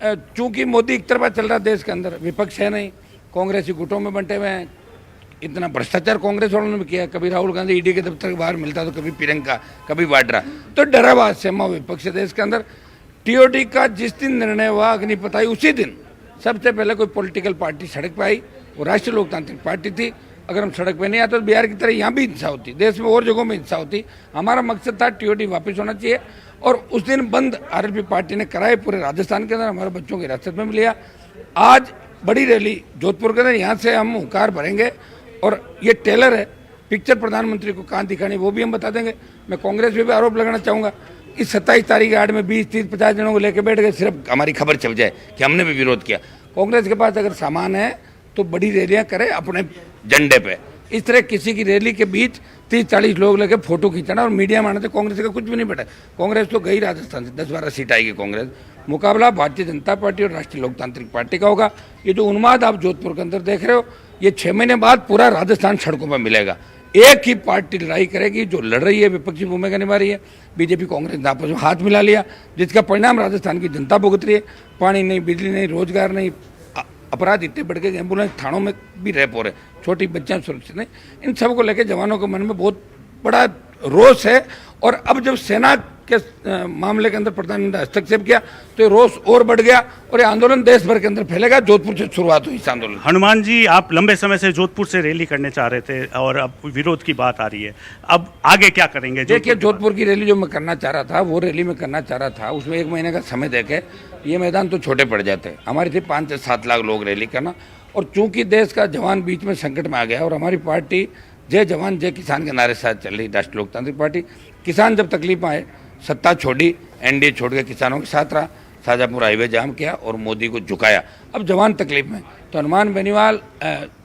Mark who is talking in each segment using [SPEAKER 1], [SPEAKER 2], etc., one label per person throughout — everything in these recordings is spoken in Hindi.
[SPEAKER 1] चूंकि मोदी एक तरफा चल रहा है देश के अंदर, विपक्ष है नहीं, कांग्रेसी गुटों में बंटे हुए हैं। इतना भ्रष्टाचार कांग्रेस वालों ने भी किया, कभी राहुल गांधी ईडी के दफ्तर के बाहर मिलता तो कभी प्रियंका, कभी वाड्रा। तो डरा हुआ सहमा विपक्ष देश के अंदर। टीओडी का जिस दिन निर्णय हुआ अग्निपताई, उसी दिन सबसे पहले कोई पॉलिटिकल पार्टी सड़क पर आई, वो राष्ट्रीय लोकतांत्रिक पार्टी थी। अगर हम सड़क पे नहीं आते तो बिहार की तरह यहाँ भी हिंसा होती, देश में और जगहों में हिंसा होती। हमारा मकसद था टीओडी वापस होना चाहिए, और उस दिन बंद आरएलपी पार्टी ने कराए पूरे राजस्थान के अंदर, हमारे बच्चों की हिरासत में लिया। आज बड़ी रैली जोधपुर के अंदर, यहाँ से हम हुंकार भरेंगे, और ये टेलर है, पिक्चर प्रधानमंत्री को कहाँ दिखानी वो भी हम बता देंगे। मैं कांग्रेस पे भी आरोप लगाना चाहूँगा, इस 27 तारीख के आड़ में 20, 30, 50 जनों को लेकर बैठ गए, सिर्फ हमारी खबर छप जाए कि हमने भी विरोध किया। कांग्रेस के पास अगर सामान है तो बड़ी रैलियां करे अपने झंडे पे। इस तरह किसी की रैली के बीच 30-40 लोग लेके फोटो खींचना और मीडिया में आना, तो कांग्रेस का कुछ भी नहीं बेटा। कांग्रेस तो गई राजस्थान से, 10-12 सीट आएगी कांग्रेस। मुकाबला भारतीय जनता पार्टी और राष्ट्रीय लोकतांत्रिक पार्टी का होगा। ये जो उन्माद आप जोधपुर के अंदर देख रहे हो, ये 6 महीने बाद पूरा राजस्थान सड़कों पर मिलेगा। एक ही पार्टी लड़ाई करेगी जो लड़ रही है, विपक्षी भूमिका निभा रही है। बीजेपी कांग्रेस ने आपस में हाथ मिला लिया, जिसका परिणाम राजस्थान की जनता भुगत रही है। पानी नहीं, बिजली नहीं, रोजगार नहीं, अपराध इतने बढ़ गए, एम्बुलेंस थानों में भी रह पो रहे, छोटी बच्चियां सुरक्षित नहीं। इन सब को लेकर जवानों के मन में बहुत बड़ा रोष है। और अब जब सेना के मामले के अंदर प्रधानमंत्री ने हस्तक्षेप किया तो ये रोष और बढ़ गया, और ये आंदोलन देश भर के अंदर फैलेगा। जोधपुर से शुरुआत हुई इस आंदोलन।
[SPEAKER 2] हनुमान जी, आप लंबे समय से जोधपुर से रैली करने चाह रहे थे और अब विरोध की बात आ रही है, अब आगे क्या करेंगे?
[SPEAKER 1] देखिए, जोधपुर की रैली जो मैं करना चाह रहा था, वो रैली में करना चाह रहा था, उसमें 1 महीने का समय देके ये मैदान तो छोटे पड़ जाते। हमारी थी 5 से 7 लाख लोग रैली करना, और चूंकि देश का जवान बीच में संकट में आ गया और हमारी पार्टी जय जवान जय किसान के नारे साथ चल रही, राष्ट्रीय लोकतांत्रिक पार्टी। किसान जब तकलीफ में आए, सत्ता छोड़ी, एनडीए छोड़ के किसानों के साथ रहा, शाहजहाँपुर हाईवे जाम किया और मोदी को झुकाया। अब जवान तकलीफ में, तो हनुमान बेनीवाल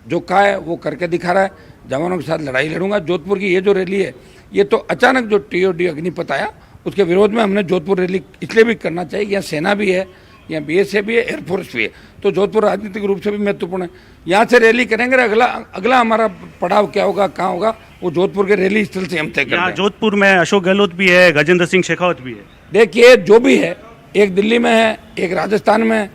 [SPEAKER 1] जो कहा है वो करके दिखा रहा है। जवानों के साथ लड़ाई लड़ूंगा। जोधपुर की ये जो रैली है, ये तो अचानक जो टीओडी अग्निपथ आया उसके विरोध में हमने जोधपुर रैली इसलिए भी करना चाहिए, यहाँ सेना भी है, यहाँ बीएसएफ भी है, एयरफोर्स भी है, तो जोधपुर राजनीतिक रूप से भी महत्वपूर्ण है। यहाँ से रैली करेंगे, अगला हमारा पड़ाव क्या होगा, कहाँ होगा, वो जोधपुर के रैली स्थल से हम तय करेंगे।
[SPEAKER 2] जोधपुर में अशोक गहलोत भी है, गजेंद्र सिंह शेखावत भी है।
[SPEAKER 1] देखिए, जो भी है, एक दिल्ली में है, एक राजस्थान में है।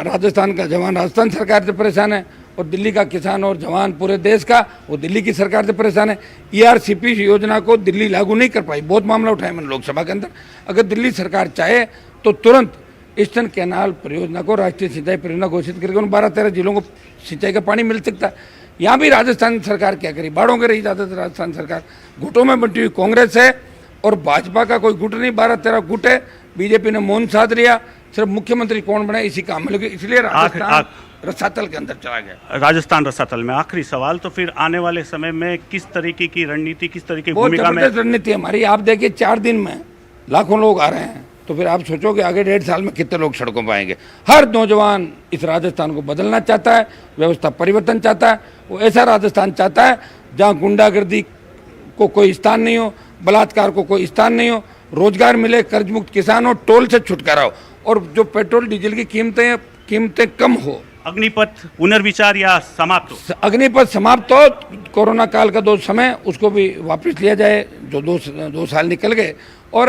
[SPEAKER 1] राजस्थान का जवान राजस्थान सरकार से परेशान है, और दिल्ली का किसान और जवान पूरे देश का वो दिल्ली की सरकार से परेशान है। ERCP योजना को दिल्ली लागू नहीं कर पाई, बहुत मामला उठाया मैंने लोकसभा के अंदर। अगर दिल्ली सरकार चाहे तो तुरंत ईस्टर्न कैनाल परियोजना को राष्ट्रीय सिंचाई परियोजना घोषित करके उन 12-13 जिलों को सिंचाई का पानी मिल सकता है। यहाँ भी राजस्थान सरकार क्या करी, बाढ़ों के रही ज़्यादातर राजस्थान सरकार। गुटों में बंटी हुई कांग्रेस है, और भाजपा का कोई गुट नहीं, 12-13 गुट है। बीजेपी ने मौन साध लिया, सिर्फ मुख्यमंत्री कौन बने इसी काम में, इसलिए राजस्थान रसातल के अंदर चला गया।
[SPEAKER 2] राजस्थान रसातल में। आखिरी सवाल, तो फिर आने वाले समय में किस तरीके की रणनीति, किस तरीके की भूमिका में?
[SPEAKER 1] रणनीति हमारी, आप देखिए 4 दिन में लाखों लोग आ रहे हैं, तो फिर आप सोचो कि आगे 1.5 साल में कितने लोग सड़कों पर आएंगे। हर नौजवान इस राजस्थान को बदलना चाहता है, व्यवस्था परिवर्तन चाहता है। वो ऐसा राजस्थान चाहता है जहाँ गुंडागर्दी को कोई स्थान नहीं हो, बलात्कार को कोई स्थान नहीं हो, रोजगार मिले, कर्ज मुक्त किसान हो, टोल से छुटकारा हो, और जो पेट्रोल डीजल की कीमतें कम हो।
[SPEAKER 2] अग्निपथ पुनर्विचार या समाप्त हो?
[SPEAKER 1] अग्निपथ समाप्त हो, कोरोना काल का 2 समय उसको भी वापस लिया जाए, जो 2 साल निकल गए, और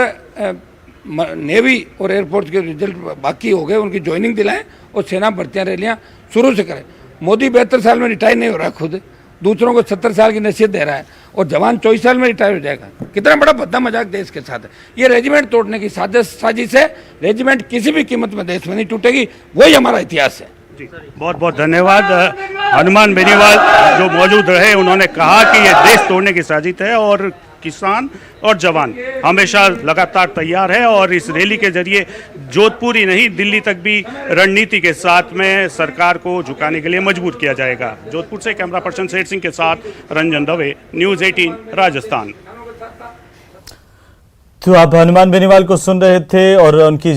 [SPEAKER 1] नेवी और एयरफोर्स के रिजल्ट बाकी हो गए, उनकी ज्वाइनिंग दिलाएं, और सेना भर्तियां रैलियां शुरू से करें। मोदी 72 साल में रिटायर नहीं हो रहा, खुद दूसरों को 70 साल की नसीहत दे रहा है, और जवान 24 साल में रिटायर हो जाएगा। कितना बड़ा भद्दा मजाक देश के साथ है। ये रेजिमेंट तोड़ने की साजिश है। रेजिमेंट किसी भी कीमत में देश में नहीं टूटेगी, वही हमारा इतिहास है।
[SPEAKER 2] बहुत बहुत धन्यवाद। हनुमान बेनीवाल जो मौजूद रहे, उन्होंने कहा कि ये देश तोड़ने की साजिश है, और किसान और जवान हमेशा लगातार तैयार है, और इस रैली के जरिए जोधपुर ही नहीं, दिल्ली तक भी रणनीति के साथ में सरकार को झुकाने के लिए मजबूर किया जाएगा। जोधपुर से कैमरा पर्सन शेर सिंह के साथ रंजन दवे, न्यूज़ 18 राजस्थान।
[SPEAKER 3] तो आप हनुमान बेनीवाल को सुन रहे थे, और उनकी